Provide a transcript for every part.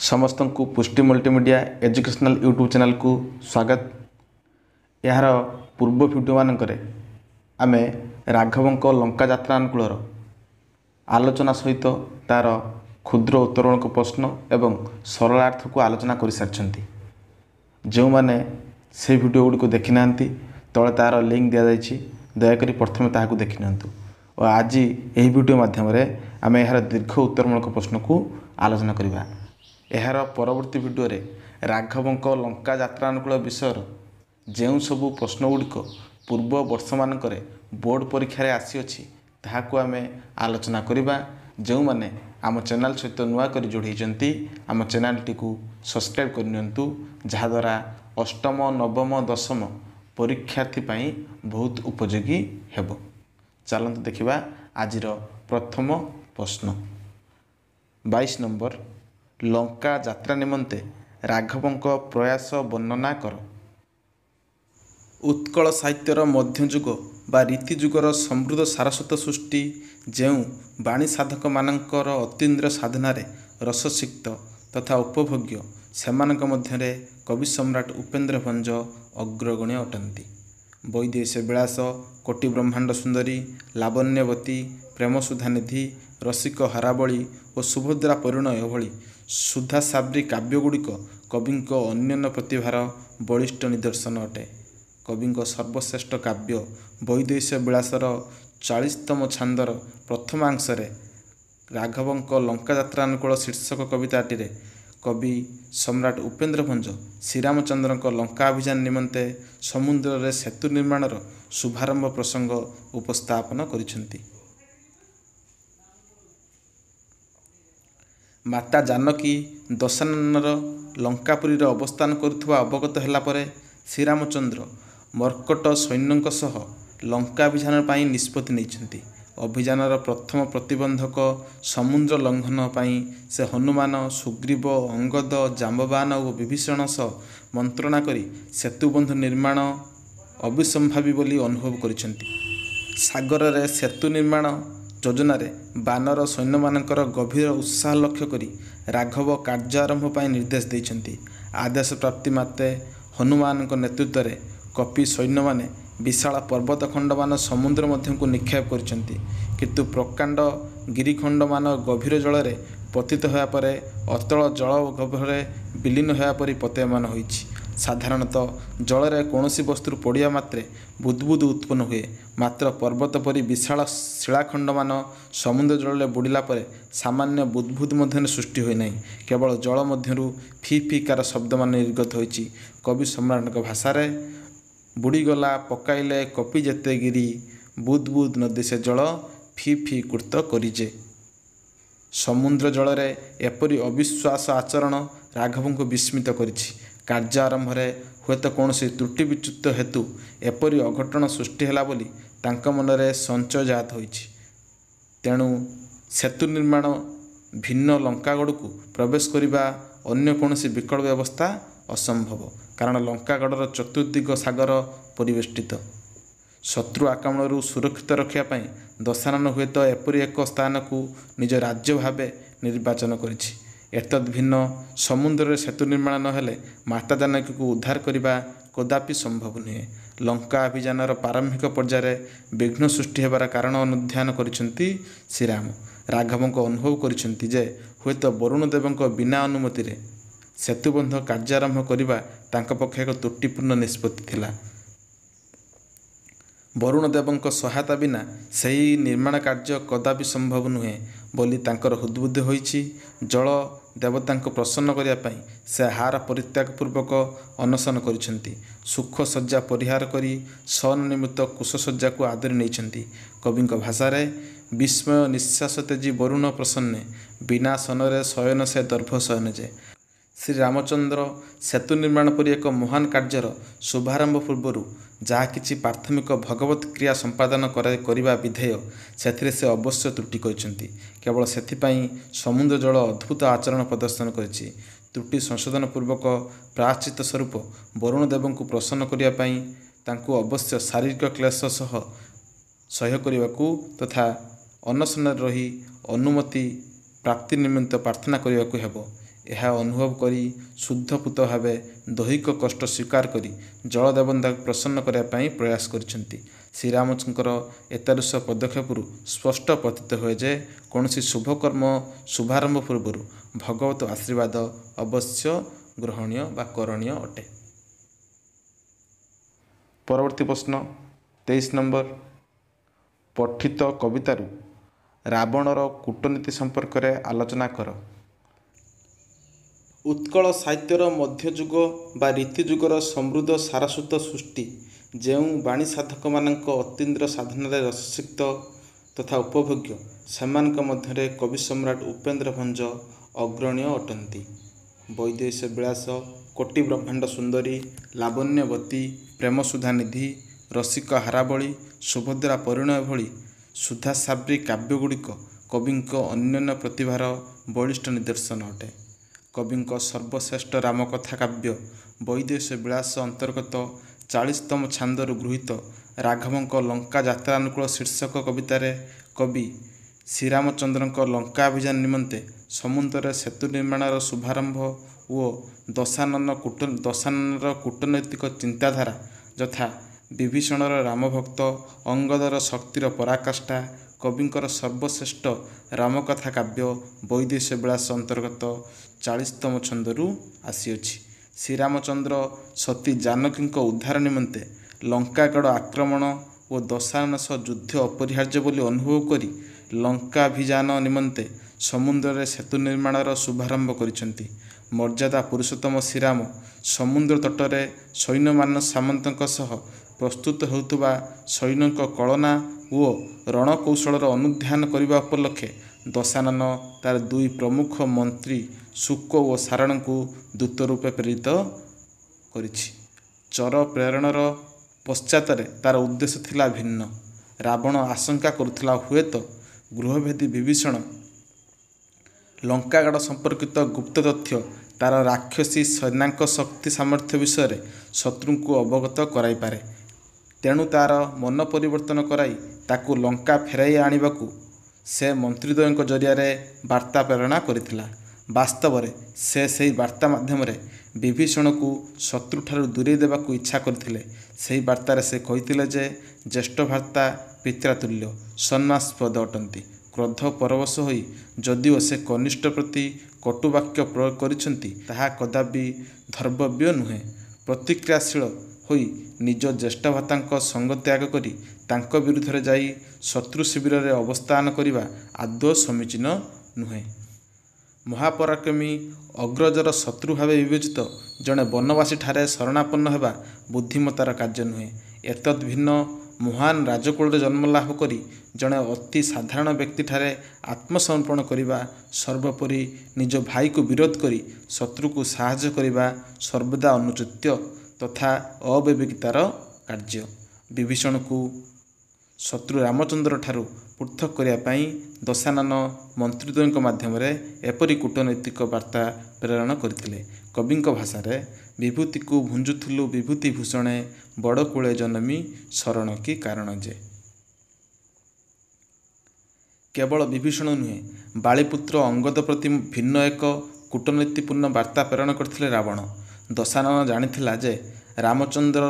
समस्त को पुष्टि मल्टीमीडिया एजुकेशनल यूट्यूब चैनल को स्वागत। यार पूर्व भिडियो मानक आम राघवों लंका यात्रा अनुकूल आलोचना सहित तार क्षुद्र उत्तरण प्रश्न एवं सरलार्थ को आलोचना कर सारी। जो मैंने से भिडियो गुड़ी को देखी ना तले तार लिंक दि जाए दयाकोरी प्रथम ताकू देखी नि और आज यही भिडियो माध्यम आम यार दीर्घ उत्तरमूलक प्रश्न को आलोचना करवा। यार परवर्ती भिडियो राघवों लंका यात्रा अनुकूल विषय जो सबू प्रश्न गुड़िक पूर्व वर्ष मानक बोर्ड परीक्षा आसी ताकू आम आलोचना करवा। जो मैंने आम चैनल सहित नुआ कर जोड़ी आम चैनल टी सब्सक्राइब करनियंतु जहाद्वारा अष्टम नवम दशम परीक्षार्थी बहुत उपयोगी हेब। चलते देखा आज प्रथम प्रश्न 22 नंबर लंका यात्रा निमंते राघवों प्रयास वर्णना कर। उत्कल साहित्यर मध्ययुग बा रीतिजुगर समृद्ध सारस्वत सृष्टि जो बाणी साधक मानकर अतीन्द्र साधनार रससिक्त तथा उपभोग्य सेमानक मध्यरे कवि सम्राट उपेन्द्र भंज अग्रगण्य अटंती। वैदेश विलास कोटि ब्रह्मांड सुंदरी लावण्यवती प्रेम सुधानिधि रसिक हारावली और सुभद्रा परिणय भली सुधा साब्री काव्यगुड़िक कवि अन्योन्य प्रतिभार बलिष्ठ निदर्शन अटे। कवि सर्वश्रेष्ठ काव्य वैदेश विलासर 40तम छांदर प्रथमांशरे राघवों लंका यात्रा अनुकूल शीर्षक कविताटी कवि सम्राट उपेन्द्र भंज श्रीरामचंद्र लंका अभियान निमंते समुद्र रे सेतु निर्माणर शुभारंभ प्रसंग उपस्थापन करिसेंती। माता जानकी दशाननर लंकापुरी अवस्थान करुवा अवगत होला परे श्रीरामचंद्र मर्कट सैन्यों सह लंका अभियान पर निष्पत्ति नहीं। अभियानर प्रथम प्रतिबंधक समुद्र लंघन पर से हनुमान सुग्रीव अंगद जाम्बवान और विभीषण सह मंत्रणा करी सेतुबंध निर्माण अविसंभावी बोली अनुभव करिसेंती। सागर रे सेतु निर्माण योजन बानर सैन्य मानकर गभीर उत्साह लक्ष्य करी राघव कार्य आरंभ पर निर्देश देइछंती। आदेश प्राप्ति मात्रे हनुमान नेतृत्व में कपि सैन्य माने विशाल पर्वतखंड मान समुद्र मध्य को निक्षेप करिसेंती, किंतु प्रकांड गिरिखंड मान गभीर जल रे पतित होया परे अतल जल गभीर विलीन होया परी पतयमान होइछि। साधारणतः जल रे कौनसी वस्तु पड़िया मात्रे बुदबुद उत्पन्न हुए, मात्र पर्वत परी विशाल शिलाखंड मान समुद्र जल बुड़िला परे सामान्य बुदबुद मध्य सृष्टि हुए नहीं, केवल जल मध्यरु फी फीकार शब्द मान निर्गत होइछि। कवि सम्राट भाषा रे बुड़ीगला पकाइले कपि जेते गिरी बुद बुद नदी से जल फी फी कुर्त करिजे। समुद्र जल रे एपरी अविश्वास आचरण राघवों को विस्मित करिछि। कार्य आरंभ हुए तो कौन त्रुटि विच्युत हेतु एपरी अघटन सृष्टि है बोली तांका मनरे संचय जात होइछि। तेणु सेतु निर्माण भिन्न लंकागढ़ को प्रवेश करिबा अन्य कौन विकल्प व्यवस्था असंभव, कारण लंकागढ़ चतुर्दिग सागर परिवेष्टित। शत्रु आक्रमण सुरक्षित रखापी दशानन हुए तो एपरी एक स्थान को निज राज्य भावे निर्वाचन करिछि। एतद् भिन्न समुद्र सेतु निर्माण नहेले माता जानकी को उद्धार करने कदापि संभव नुहे। लंका अभियानर प्रारंभिक पर्यायर विघ्न सृष्टि होबार कारण अनुध्यान करिसेंती श्रीराम। राघवों अनुभव करिसेंती जे हुए तो वरुण देवों बिना अनुमति रे सेतुबंध कार्य आरंभ करने तांका पक्ष एक त्रुटिपूर्ण निष्पत्ति थिला। वरुण देवों सहायता बिना सही निर्माण कार्य कदापि संभव नुहे बोली तांकर हृदबुद्धि होइछि। जल देवता को प्रसन्न करने से हार परित्याग पूर्वक अनशन करिसेंती। सुख सज्जा परिहार करी सन निमित्त कुश सज्जा को आदरी नहीं। कवि भाषा रे विस्मय निश्वास तेजी वरुण प्रसन्ने बिना सनरे शयन से दर्भ शयन जे। श्री रामचंद्र सेतु निर्माण पर एक महान कार्यर शुभारंभ पूर्व जहाँ किछि प्राथमिक भगवत क्रिया संपादन करने विधेय से अवश्य त्रुटि करिसेंती। केवल सेथिपाई समुद्र जल अद्भुत आचरण प्रदर्शन करिछि। त्रुटि संशोधन पूर्वक प्रायश्चित स्वरूप वरुण देव को प्रसन्न करने तांकु अवश्य शारीरिक क्लेश सह सह्य करने तथा अनशन रही अनुमति प्राप्ति निमित्त प्रार्थना करने को हेब। ଏହା ଅନୁଭବ କରି ଶୁଦ୍ଧପୂତ ଭାବେ ଦୈହିକ କଷ୍ଟ ସ୍ୱୀକାର କରି ଜଳଦେବତାଙ୍କୁ ପ୍ରସନ୍ନ କରିବା ପାଇଁ ପ୍ରୟାସ କରିଛନ୍ତି। ଶ୍ରୀରାମଚନ୍ଦ୍ରଙ୍କର ଏତାଦୃଶ ପଦକ୍ଷେପରୁ ସ୍ପଷ୍ଟ ପ୍ରତୀତ ହୁଏ ଯେ କୌଣସି ଶୁଭକର୍ମ ଶୁଭାରମ୍ଭ ପୂର୍ବରୁ ଭଗବତ ଆଶୀର୍ବାଦ ଅବଶ୍ୟ ଗ୍ରହଣୀୟ ବା କରଣୀୟ ଅଟେ। ପରବର୍ତ୍ତୀ ପ୍ରଶ୍ନ 23 ନମ୍ବର। ପଠିତ କବିତାରୁ ରାବଣର କୂଟନୀତି ସମ୍ପର୍କରେ ଆଲୋଚନା କର। ଉତ୍କଳ ସାହିତ୍ୟର ମଧ୍ୟଯୁଗ ବା ରୀତିଯୁଗର ସମୃଦ୍ଧ ସାରସ୍ୱତ ସୃଷ୍ଟି ଯେଉଁ ବାଣୀ ସାଧକମାନଙ୍କ ଅତୀନ୍ଦ୍ର ସାଧନାରେ ରସସିକ୍ତ ତଥା ଉପଭୋଗ୍ୟ, ସେମାନଙ୍କ ମଧ୍ୟରେ କବି ସମ୍ରାଟ ଉପେନ୍ଦ୍ର ଭଞ୍ଜ ଅଗ୍ରଣୀୟ ଅଟନ୍ତି। ବୈଦେହୀଶ ବିଳାସ, କୋଟି ବ୍ରହ୍ମାଣ୍ଡ ସୁନ୍ଦରୀ, ଲାବଣ୍ୟବତୀ, ପ୍ରେମସୁଧାନିଧି, ରସିକ ହାରାବଳୀ, ସୁଭଦ୍ରା ପରିଣୟ ଭଳି ସୁଧାସାବ୍ରୀ କାବ୍ୟଗୁଡ଼ିକ କବିଙ୍କ ଅନନ୍ୟ ପ୍ରତିଭାର ବଳିଷ୍ଠ ନିଦର୍ଶନ ଅଟେ। କବିଙ୍କ ସର୍ବଶ୍ରେଷ୍ଠ ରାମକଥା କାବ୍ୟ ବୈଦେହୀଶ ବିଳାସ ଅନ୍ତର୍ଗତ 40ତମ ଛାନ୍ଦରୁ ଗୃହୀତ ରାଘବଙ୍କ ଲଙ୍କା ଯାତ୍ରାନୁକୂଳ ଶୀର୍ଷକ କବିତାରେ କବି ଶ୍ରୀରାମଚନ୍ଦ୍ରଙ୍କ ଲଙ୍କାଭିଯାନ ନିମନ୍ତେ ସମୁଦ୍ରରେ ସେତୁ ନିର୍ମାଣର ଶୁଭାରମ୍ଭ ଓ ଦଶାନନର କୂଟନୈତିକ ଚିନ୍ତାଧାରା ଯଥା ବିଭୀଷଣର ରାମଭକ୍ତ, ଅଙ୍ଗଦର ଶକ୍ତିର ପରାକାଷ୍ଠା କବିଙ୍କର ସର୍ବଶ୍ରେଷ୍ଠ ରାମକଥା କାବ୍ୟ ବୈଦେହୀଶ ବିଳାସ ଅନ୍ତର୍ଗତ 40ତମ ଛନ୍ଦରୁ ଆସିଅଛି। ଶ୍ରୀରାମଚନ୍ଦ୍ର ସତୀ ଜାନକୀଙ୍କ ଉଦ୍ଧାର ନିମନ୍ତେ ଲଙ୍କାଗଡ଼ ଆକ୍ରମଣ ଓ ଦଶାନନ ସହ ଯୁଦ୍ଧ ଅପରିହାର୍ଯ୍ୟ ବୋଲି ଅନୁଭବ କରି ଲଙ୍କାଭିଯାନ ନିମନ୍ତେ ସମୁଦ୍ରରେ ସେତୁ ନିର୍ମାଣର ଶୁଭାରମ୍ଭ କରିଛନ୍ତି। ମର୍ଯ୍ୟାଦା ପୁରୁଷୋତ୍ତମ ଶ୍ରୀରାମ ସମୁଦ୍ର ତଟରେ ସୈନ୍ୟମାନ ସାମନ୍ତଙ୍କ ସହ ପ୍ରସ୍ତୁତ ହେଉଥିବା ସୈନ୍ୟଙ୍କ କଳନା ଓ ରଣକୌଶଳର ଅନୁଧ୍ୟାନ କରିବା ଉପଲକ୍ଷେ ଦଶାନନ ତାର ଦୁଇ ପ୍ରମୁଖ ମନ୍ତ୍ରୀ ଶୁକ ଓ ସାରଣଙ୍କୁ ଦୂତ ରୂପେ ପ୍ରେରିତ କରିଛି। ଚର ପ୍ରେରଣର ପଶ୍ଚାତରେ ତାର ଉଦ୍ଦେଶ୍ୟ ଥିଲା ଭିନ୍ନ। ରାବଣ ଆଶଙ୍କା କରୁଥିଲା ହୁଏତ ଗୃହଭେଦୀ ବିଭୀଷଣ ଲଙ୍କାଗଡ଼ ସମ୍ପର୍କିତ ଗୁପ୍ତ ତଥ୍ୟ ତାର ରାକ୍ଷସୀ ସେନାଙ୍କ ଶକ୍ତି ସାମର୍ଥ୍ୟ ବିଷୟରେ ଶତ୍ରୁଙ୍କୁ ଅବଗତ କରାଇପାରେ। ତେଣୁ ତାର ମନ ପରିବର୍ତ୍ତନ କରାଇ ତାକୁ ଲଙ୍କା ଫେରାଇ ଆଣିବାକୁ ସେ ମନ୍ତ୍ରୀଦ୍ୱୟଙ୍କ ଜରିଆରେ ବାର୍ତ୍ତା ପ୍ରେରଣ କରିଥିଲା। ବାସ୍ତବରେ ସେ ସେହି ବାର୍ତ୍ତା ମାଧ୍ୟମରେ ବିଭୀଷଣକୁ ଶତ୍ରୁଠାରୁ ଦୂରେଇ ଦେବାକୁ ଇଚ୍ଛା କରିଥିଲେ। ସେହି ବାର୍ତ୍ତାରେ ସେ କହିଥିଲେ ଯେ ଜ୍ୟେଷ୍ଠ ଭ୍ରାତା ପିତ୍ରାତୁଲ୍ୟ ସମ୍ମାନାସ୍ପଦ ଅଟନ୍ତି। କ୍ରୋଧ ପରବଶ ହୋଇ ଯଦିଓ ସେ କନିଷ୍ଠ ପ୍ରତି କଟୁବାକ୍ୟ ପ୍ରୟୋଗ କରିଛନ୍ତି, ତାହା କଦାପି ଧର୍ତ୍ତବ୍ୟ ନୁହେଁ। ପ୍ରତିକ୍ରିୟାଶୀଳ ହୋଇ ନିଜ ଜ୍ୟେଷ୍ଠ ଭ୍ରାତାଙ୍କ ସଙ୍ଗ ତ୍ୟାଗ କରି ତାଙ୍କ ବିରୁଦ୍ଧରେ ଯାଇ ଶତ୍ରୁ ଶିବିରରେ ଅବସ୍ଥାନ କରିବା ଆଦୌ ସମୀଚୀନ ନୁହେଁ। ମହାପରାକ୍ରମୀ ଅଗ୍ରଜର ଶତ୍ରୁ ଭାବେ ବିବେଚିତ ଜଣେ ବନବାସୀଠାରେ ଶରଣାପନ୍ନ ହେବା ବୁଦ୍ଧିମତାର କାର୍ଯ୍ୟ ନୁହେଁ। ଏତଦ୍ ଭିନ୍ନ ମହାନ ରାଜକୁଳରେ ଜନ୍ମଲାଭ କରି ଜଣେ ଅତି ସାଧାରଣ ବ୍ୟକ୍ତିଠାରେ ଆତ୍ମସମର୍ପଣ କରିବା, ସର୍ବୋପରି ନିଜ ଭାଇକୁ ବିରୋଧ କରି ଶତ୍ରୁକୁ ସାହାଯ୍ୟ କରିବା ସର୍ବଦା ଅନୁଚିତ ତଥା ଅବିବେକିତାର କାର୍ଯ୍ୟ। ବିଭୀଷଣକୁ ଶତ୍ରୁ ରାମଚନ୍ଦ୍ରଠାରୁ ପୃଥକ୍ କରିବା ପାଇଁ ଦଶାନନ ମନ୍ତ୍ରୀଦ୍ୱୟଙ୍କ ମାଧ୍ୟମରେ ଏପରି କୂଟନୈତିକ ବାର୍ତ୍ତା ପ୍ରେରଣ କରିଥିଲେ। କବିଙ୍କ ଭାଷାରେ ବିଭୂତିକୁ ଭୁଞ୍ଜୁଥିଲୁ ବିଭୂତି ଭୂଷଣେ, ବଡ଼ କୂଳେ ଜନମି ଶରଣ କି କାରଣ ଯେ। କେବଳ ବିଭୀଷଣ ନୁହେଁ, ବାଳିପୁତ୍ର ଅଙ୍ଗଦ ପ୍ରତି ଭିନ୍ନ ଏକ କୂଟନୀତିପୂର୍ଣ୍ଣ ବାର୍ତ୍ତା ପ୍ରେରଣ କରିଥିଲେ ରାବଣ। ଦଶାନନ ଜାଣିଥିଲା ଯେ ରାମଚନ୍ଦ୍ର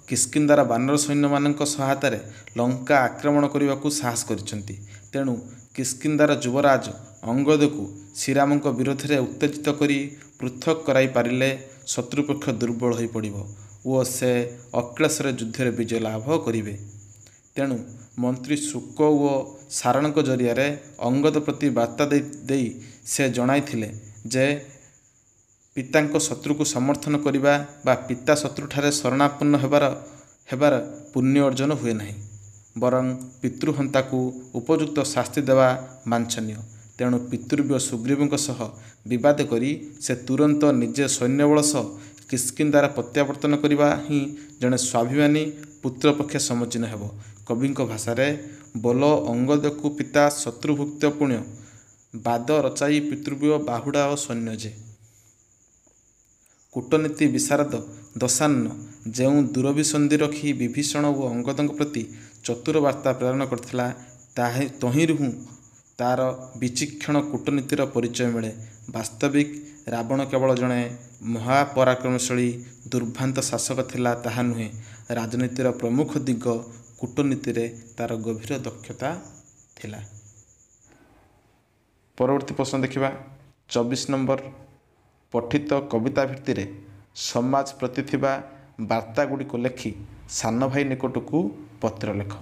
କିଷ୍କିନ୍ଧାର ବାନର ସୈନ୍ୟମାନଙ୍କ ସହାୟତାରେ ଲଙ୍କା ଆକ୍ରମଣ କରିବାକୁ ସାହସ କରିଛନ୍ତି। ତେଣୁ କିଷ୍କିନ୍ଧାର ଯୁବରାଜ ଅଙ୍ଗଦକୁ ଶ୍ରୀରାମଙ୍କ ବିରୋଧରେ ଉତ୍ତେଜିତ କରି ପୃଥକ୍ କରାଇ ପାରିଲେ ଶତ୍ରୁପକ୍ଷ ଦୁର୍ବଳ ହୋଇପଡ଼ିବ ଓ ସେ ଅକ୍ଳେଶରେ ଯୁଦ୍ଧରେ ବିଜୟ ଲାଭ କରିବେ। ତେଣୁ ମନ୍ତ୍ରୀ ଶୁକ ଓ ସାରଣଙ୍କ ଜରିଆରେ ଅଙ୍ଗଦ ପ୍ରତି ବାର୍ତ୍ତା ଦେଇ ସେ ଜଣାଇଥିଲେ ଯେ ପିତାଙ୍କ ଶତ୍ରୁକୁ ସମର୍ଥନ କରିବା ବା ପିତା ଶତ୍ରୁଠାରେ ଶରଣାପନ୍ନ ହେବାର ପୁଣ୍ୟ ଅର୍ଜନ ହୁଏ ନାହିଁ, ବରଂ ପିତୃହନ୍ତାକୁ ଉପଯୁକ୍ତ ଶାସ୍ତି ଦେବା ବାଞ୍ଛନୀୟ। ତେଣୁ ପିତୃବ୍ୟ ସୁଗ୍ରୀବଙ୍କ ସହ ବିବାଦ କରି ସେ ତୁରନ୍ତ ନିଜେ ସୈନ୍ୟବଳ ସହ କିଷ୍କିନ୍ଧାର ପ୍ରତ୍ୟାବର୍ତ୍ତନ କରିବା ହିଁ ଜଣେ ସ୍ୱାଭିମାନୀ ପୁତ୍ର ପକ୍ଷେ ସମୀଚୀନ ହେବ। କବିଙ୍କ ଭାଷାରେ ବୋଲ ଅଙ୍ଗଦକୁ ପିତା ଶତ୍ରୁଭୁକ୍ତ ପୁଣ୍ୟ, ବାଦ ରଚାଇ ପିତୃବ୍ୟ ବାହୁଡ଼ା ଓ ସୈନ୍ୟ ଯେ। କୂଟନୀତି ବିଶାରଦ ଦଶାନନ ଯେଉଁ ଦୂରଭିସନ୍ଧି ରଖି ବିଭୀଷଣ ଓ ଅଙ୍ଗଦଙ୍କ ପ୍ରତି ଚତୁର ବାର୍ତ୍ତା ପ୍ରେରଣ କରିଥିଲା, ତହିଁରୁ ତାର ବିଚକ୍ଷଣ କୂଟନୀତିର ପରିଚୟ ମିଳେ। ବାସ୍ତବିକ ରାବଣ କେବଳ ଜଣେ ମହାପରାକ୍ରମଶାଳୀ ଦୁର୍ଭାନ୍ତ ଶାସକ ଥିଲା ତାହା ନୁହେଁ, ରାଜନୀତିର ପ୍ରମୁଖ ଦିଗ କୂଟନୀତିରେ ତାର ଗଭୀର ଦକ୍ଷତା ଥିଲା। ପରବର୍ତ୍ତୀ ପ୍ରଶ୍ନ ଦେଖିବା 24 ନମ୍ବର। ପଠିତ କବିତା ଭିତ୍ତିରେ ସମାଜ ପ୍ରତି ଥିବା ବାର୍ତ୍ତା ଗୁଡ଼ିକୁ ଲେଖି ସାନ ଭାଇ ନିକଟକୁ ପତ୍ର ଲେଖ।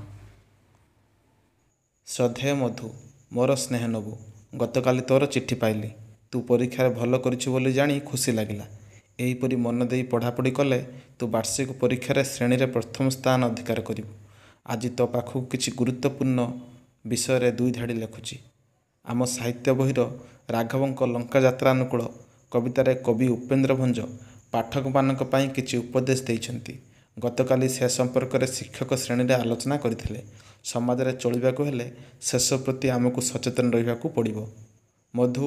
ଶ୍ରଦ୍ଧେୟ ମଧୁ, ମୋର ସ୍ନେହ ନବୁ, ଗତକାଲି ତୋର ଚିଠି ପାଇଲି। ତୁ ପରୀକ୍ଷାରେ ଭଲ କରିଛୁ ବୋଲି ଜାଣି ଖୁସି ଲାଗିଲା। ଏହିପରି ମନ ଦେଇ ପଢ଼ାପଢ଼ି କଲେ ତୁ ବାର୍ଷିକ ପରୀକ୍ଷାରେ ଶ୍ରେଣୀରେ ପ୍ରଥମ ସ୍ଥାନ ଅଧିକାର କରିବୁ। ଆଜି ତୋ ପାଖକୁ କିଛି ଗୁରୁତ୍ୱପୂର୍ଣ୍ଣ ବିଷୟରେ 2 ଧାଡ଼ି ଲେଖୁଛି। ଆମ ସାହିତ୍ୟ ବହିର ରାଘବଙ୍କ ଲଙ୍କା ଯାତ୍ରାନୁକୂଳ କବିତାରେ କବି ଉପେନ୍ଦ୍ର ଭଞ୍ଜ ପାଠକମାନଙ୍କ ପାଇଁ କିଛି ଉପଦେଶ ଦେଇଛନ୍ତି। ଗତକାଲି ସେ ସମ୍ପର୍କରେ ଶିକ୍ଷକ ଶ୍ରେଣୀରେ ଆଲୋଚନା କରିଥିଲେ। ସମାଜରେ ଚଳିବାକୁ ହେଲେ ଶେଷ ପ୍ରତି ଆମକୁ ସଚେତନ ରହିବାକୁ ପଡ଼ିବ। ମଧୁ,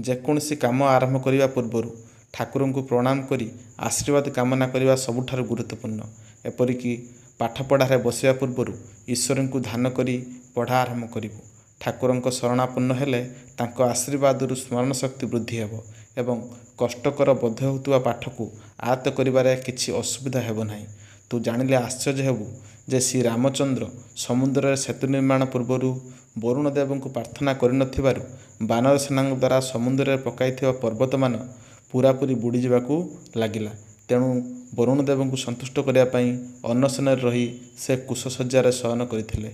ଯେକୌଣସି କାମ ଆରମ୍ଭ କରିବା ପୂର୍ବରୁ ଠାକୁରଙ୍କୁ ପ୍ରଣାମ କରି ଆଶୀର୍ବାଦ କାମନା କରିବା ସବୁଠାରୁ ଗୁରୁତ୍ୱପୂର୍ଣ୍ଣ। ଏପରିକି ପାଠପଢ଼ାରେ ବସିବା ପୂର୍ବରୁ ଈଶ୍ୱରଙ୍କୁ ଧ୍ୟାନ କରି ପଢ଼ା ଆରମ୍ଭ କରିବୁ। ଠାକୁରଙ୍କ ଶରଣାପନ୍ନ ହେଲେ ତାଙ୍କ ଆଶୀର୍ବାଦରୁ ସ୍ମରଣ ଶକ୍ତି ବୃଦ୍ଧି ହେବ ଏବଂ କଷ୍ଟକର ବୋଧ ହେଉଥିବା ପାଠକୁ ଆୟତ୍ତ କରିବାରେ କିଛି ଅସୁବିଧା ହେବ ନାହିଁ। ତୁ ଜାଣିଲେ ଆଶ୍ଚର୍ଯ୍ୟ ହେବୁ ଯେ ଶ୍ରୀରାମଚନ୍ଦ୍ର ସମୁଦ୍ରରେ ସେତୁ ନିର୍ମାଣ ପୂର୍ବରୁ ବରୁଣ ଦେବଙ୍କୁ ପ୍ରାର୍ଥନା କରିନଥିବାରୁ ବାନର ସେନାଙ୍କ ଦ୍ୱାରା ସମୁଦ୍ରରେ ପକାଇଥିବା ପର୍ବତମାନ ପୂରାପୂରି ବୁଡ଼ିଯିବାକୁ ଲାଗିଲା। ତେଣୁ ବରୁଣ ଦେବଙ୍କୁ ସନ୍ତୁଷ୍ଟ କରିବା ପାଇଁ ଅନଶନରେ ରହି ସେ କୁଶଶଯ୍ୟାରେ ଶୟନ କରିଥିଲେ।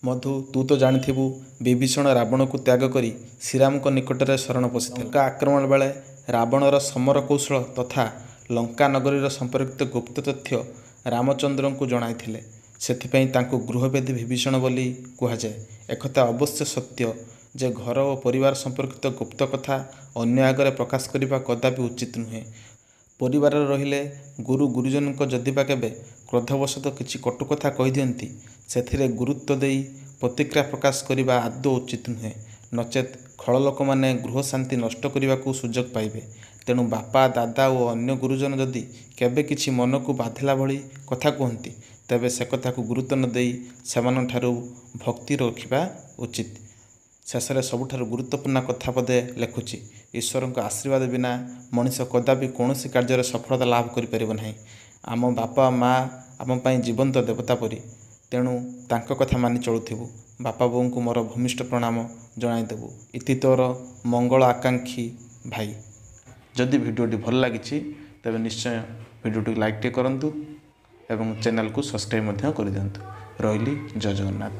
ମଧୁ, ତୁ ତ ଜାଣିଥିବୁ ବିଭୀଷଣ ରାବଣକୁ ତ୍ୟାଗ କରି ଶ୍ରୀରାମଙ୍କ ନିକଟରେ ଶରଣ ପଶିଥିଲେ। ଲଙ୍କା ଆକ୍ରମଣ ବେଳେ ରାବଣର ସମର କୌଶଳ ତଥା ଲଙ୍କା ନଗରୀର ସମ୍ପର୍କିତ ଗୁପ୍ତ ତଥ୍ୟ ରାମଚନ୍ଦ୍ରଙ୍କୁ ଜଣାଇଥିଲେ। ସେଥିପାଇଁ ତାଙ୍କୁ ଗୃହଭେଦୀ ବିଭୀଷଣ ବୋଲି କୁହାଯାଏ। ଏକଥା ଅବଶ୍ୟ ସତ୍ୟ ଯେ ଘର ଓ ପରିବାର ସମ୍ପର୍କିତ ଗୁପ୍ତ କଥା ଅନ୍ୟ ଆଗରେ ପ୍ରକାଶ କରିବା କଦାପି ଉଚିତ ନୁହେଁ। ପରିବାରରେ ରହିଲେ ଗୁରୁ ଗୁରୁଜନଙ୍କ ଯଦି ବା କେବେ କ୍ରୋଧବଶତଃ କିଛି କଟୁ କଥା କହିଦିଅନ୍ତି, ସେଥିରେ ଗୁରୁତ୍ୱ ଦେଇ ପ୍ରତିକ୍ରିୟା ପ୍ରକାଶ କରିବା ଆଦୌ ଉଚିତ ନୁହେଁ। ନଚେତ୍ ଖଳ ଲୋକମାନେ ଗୃହ ଶାନ୍ତି ନଷ୍ଟ କରିବାକୁ ସୁଯୋଗ ପାଇବେ। ତେଣୁ ବାପା, ଦାଦା ଓ ଅନ୍ୟ ଗୁରୁଜନ ଯଦି କେବେ କିଛି ମନକୁ ବାଧିଲା ଭଳି କଥା କୁହନ୍ତି, ତେବେ ସେ କଥାକୁ ଗୁରୁତ୍ୱ ନ ଦେଇ ସେମାନଙ୍କଠାରୁ ଭକ୍ତି ରଖିବା ଉଚିତ। ଶେଷରେ ସବୁଠାରୁ ଗୁରୁତ୍ୱପୂର୍ଣ୍ଣ କଥା ପଦେ ଲେଖୁଛି। ଈଶ୍ୱରଙ୍କ ଆଶୀର୍ବାଦ ବିନା ମଣିଷ କଦାପି କୌଣସି କାର୍ଯ୍ୟରେ ସଫଳତା ଲାଭ କରିପାରିବ ନାହିଁ। ଆମ ବାପା ମା ଆମ ପାଇଁ ଜୀବନ୍ତ ଦେବତା ପରି। ତେଣୁ ତାଙ୍କ କଥା ମାନି ଚଳୁଥିବୁ। ବାପା ବୋଉଙ୍କୁ ମୋର ଭୂମିଷ୍ଠ ପ୍ରଣାମ ଜଣାଇଦେବୁ। ଇତି ତୋର ମଙ୍ଗଳ ଆକାଂକ୍ଷୀ ଭାଇ। ଯଦି ଭିଡ଼ିଓଟି ଭଲ ଲାଗିଛି ତେବେ ନିଶ୍ଚୟ ଭିଡ଼ିଓଟିକୁ ଲାଇକ୍ ଟିକେ କରନ୍ତୁ ଏବଂ ଚ୍ୟାନେଲକୁ ସବସ୍କ୍ରାଇବ୍ ମଧ୍ୟ କରିଦିଅନ୍ତୁ। ରହିଲି, ଜୟ ଜଗନ୍ନାଥ।